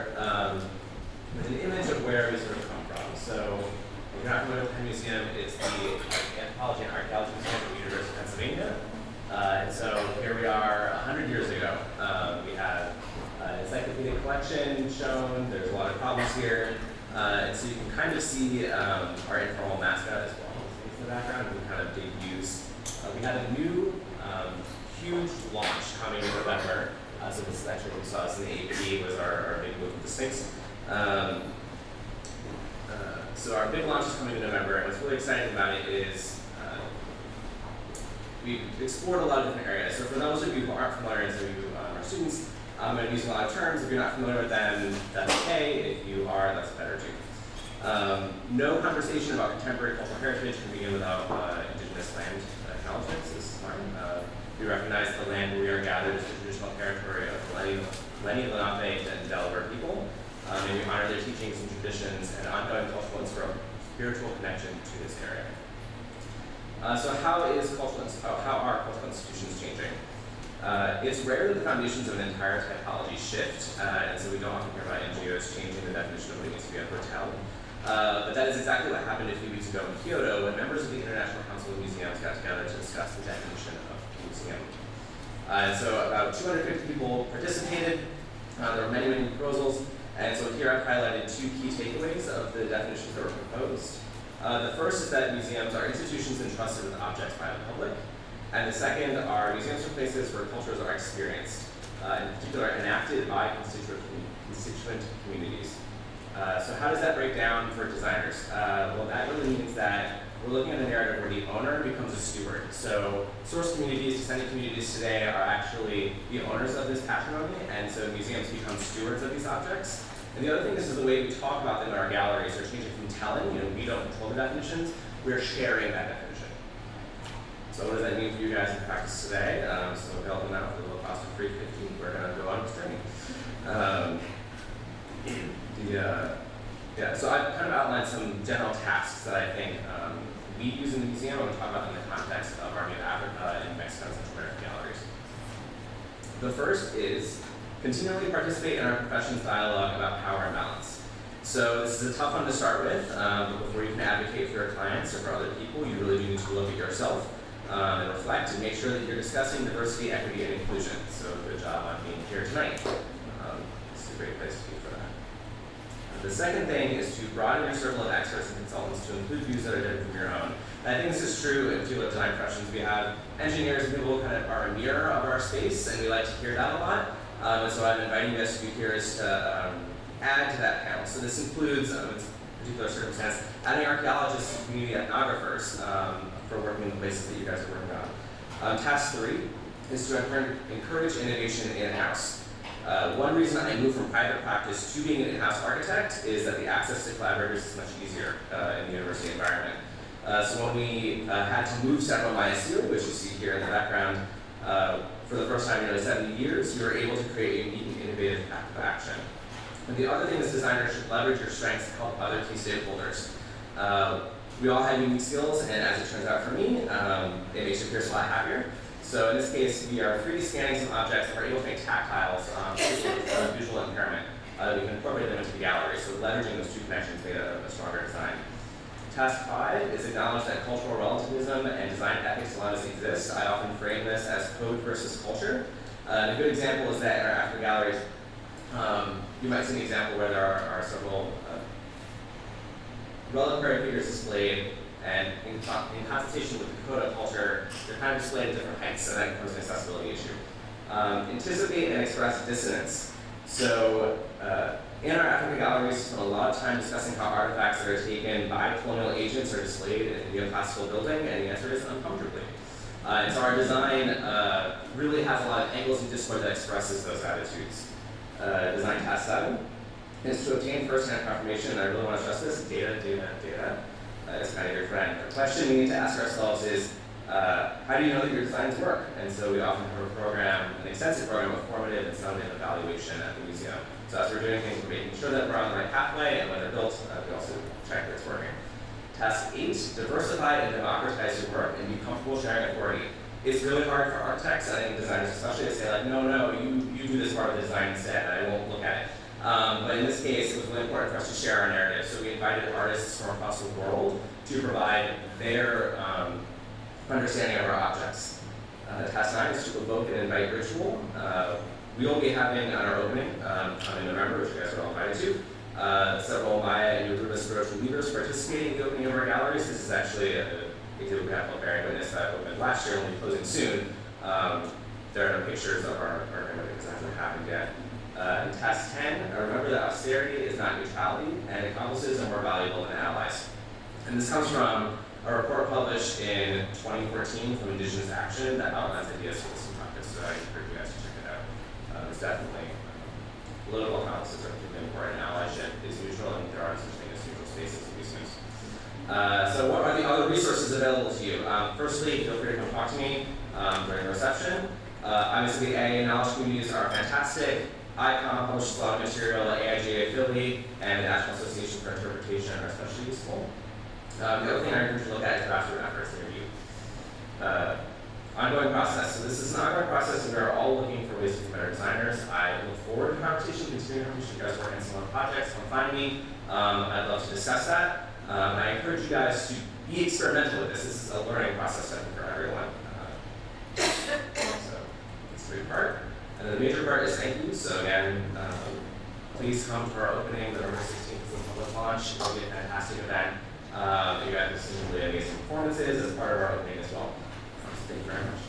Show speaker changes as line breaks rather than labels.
start with an image of where we sort of come from. So if you're not familiar with the museum, it's the Anthropology and Archaeology Museum at the University of Pennsylvania. And so here we are 100 years ago. We have an encyclopedic collection shown. There's a lot of problems here. And so you can kind of see our informal mascot as well in the background. We kind of debuts. We had a new huge launch coming in November. So this is actually what we saw this in the AP was our big move with the Sphinx. So our big launch is coming in November, and what's really exciting about it is we've explored a lot of different areas. So for those of you who aren't familiar, and so you are students, I'm going to be using a lot of terms. If you're not familiar with them, that's okay. If you are, that's better too. No conversation about contemporary cultural heritage can begin without indigenous land acknowledgements. This is mine. We recognize the land where we are gathered as the traditional territory of the Lenni, Lenape, and Delaware people. And we honor their teachings and traditions and ongoing cultural and spiritual connection to this area. So how are cultural institutions changing? It's rare that the foundations of an entire typology shift, and so we don't often hear about NGOs changing the definition of what it means to be a hotel. But that is exactly what happened a few weeks ago in Kyoto when members of the International Council of Museums got together to discuss the definition of a museum. So about 250 people participated. There were many, many proposals. And so here I've highlighted two key takeaways of the definitions that were proposed. The first is that museums are institutions entrusted with objects by the public. And the second are museums are places where cultures are experienced, in particular enacted by constituent communities. So how does that break down for designers? Well, that really means that we're looking at a narrative where the owner becomes a steward. So source communities, descendant communities today are actually the owners of this patrimony, and so museums become stewards of these objects. And the other thing is the way we talk about them in our galleries are changing from telling, we don't control the definitions, we're sharing that definition. So what does that mean for you guys in practice today? So we'll help them out with a little cost of free 15. We're gonna go on this journey. So I've kind of outlined some general tasks that I think we use in the museum. I'm going to talk about them in the context of our new Africa and Mexico and Central American galleries. The first is continually participate in our profession's dialogue about power and balance. So this is a tough one to start with, but before you can advocate for your clients or for other people, you really do need to look at yourself and reflect and make sure that you're discussing diversity, equity, and inclusion. So good job on being here tonight. This is a great place to be for that. The second thing is to broaden your circle of experts and consultants to include views that are different from your own. And I think this is true in field of design professions. We have engineers and people who kind of are a mirror of our space, and we like to hear that a lot. And so I'm inviting you guys speakers to add to that panel. So this includes, in this particular circumstance, adding archaeologists and community ethnographers for working in the places that you guys are working on. Task 3 is to encourage innovation in-house. One reason I moved from private practice to being an in-house architect is that the access to collaborators is much easier in the university environment. So when we had to move several miles here, which you see here in the background, for the first time in nearly 70 years, we were able to create a unique and innovative path of action. And the other thing is designers should leverage your strengths to help other key stakeholders. We all have unique skills, and as it turns out for me, it makes your peers a lot happier. So in this case, we are 3D scanning some objects that we're able to make tactiles with visual impairment. We can incorporate them into the gallery, so leveraging those two connections made a stronger design. Task 5 is acknowledge that cultural relativism and design ethics dilemmas exist. I often frame this as code versus culture. A good example is that in our African galleries, you might see an example where there are several reliquary figures displayed, and in consultation with the Dakota culture, they're kind of displayed at different heights, so that becomes an accessibility issue. Anticipate and express dissonance. So in our African galleries, we spend a lot of time discussing how artifacts that are taken by colonial agents are displayed in a neoclassical building, and the answer is uncomfortably. And so our design really has a lot of angles and discord that expresses those attitudes. Design task 7 is to obtain first-hand confirmation, and I really want to stress this, data is kind of your friend. The question we need to ask ourselves is, how do you know that your designs work? And so we often have a program, an extensive program of formative and summative evaluation at the museum. So as we're doing things, we're making sure that we're on the right pathway, and when they're built, we also check that it's working. Task 8, diversify and democratize your work and be comfortable sharing authority. It's really hard for architects, and I think designers especially, to say like, no, you do this part of the design instead, and I won't look at it. But in this case, it was really important for us to share our narrative. So we invited artists from across the world to provide their understanding of our objects. Task 9 is to evoke and invite ritual. We will be having on our opening in November, which you guys are all invited to, several Maya and Yoruba spiritual leaders participating in the opening of our galleries. This is actually a exhibit we have called Bearing Witness that opened last year and will be closing soon. There are no pictures of our image because it hasn't happened yet. In task 10, remember that austerity is not neutrality, and accomplices are more valuable than allies. And this comes from a report published in 2014 from Indigenous Action that outlines ideas for this topic, so I encourage you guys to check it out. There's definitely political accomplices are really important, allyship is neutral, and there are such things as neutral spaces and museums. So what are the other resources available to you? Firstly, feel free to come talk to me during the reception. Obviously, AA knowledge communities are fantastic. ICOM publishes a lot of material, AIGA Philly, and the National Association for Interpretation are especially useful. The other thing I encourage you to look at is grassroots efforts to review. Ongoing process. So this is an ongoing process, and we are all looking for ways to be better designers. I look forward to conversation, continuing conversation. You guys working on some other projects, come find me. I'd love to discuss that. And I encourage you guys to be experimental with this. This is a learning process, I think, for everyone. So that's the big part. And then the major part is thank you. So again, please come to our opening, November 16th is the public launch. It'll be a fantastic event. You guys have seen really amazing performances as part of our opening as well. So thank you very much.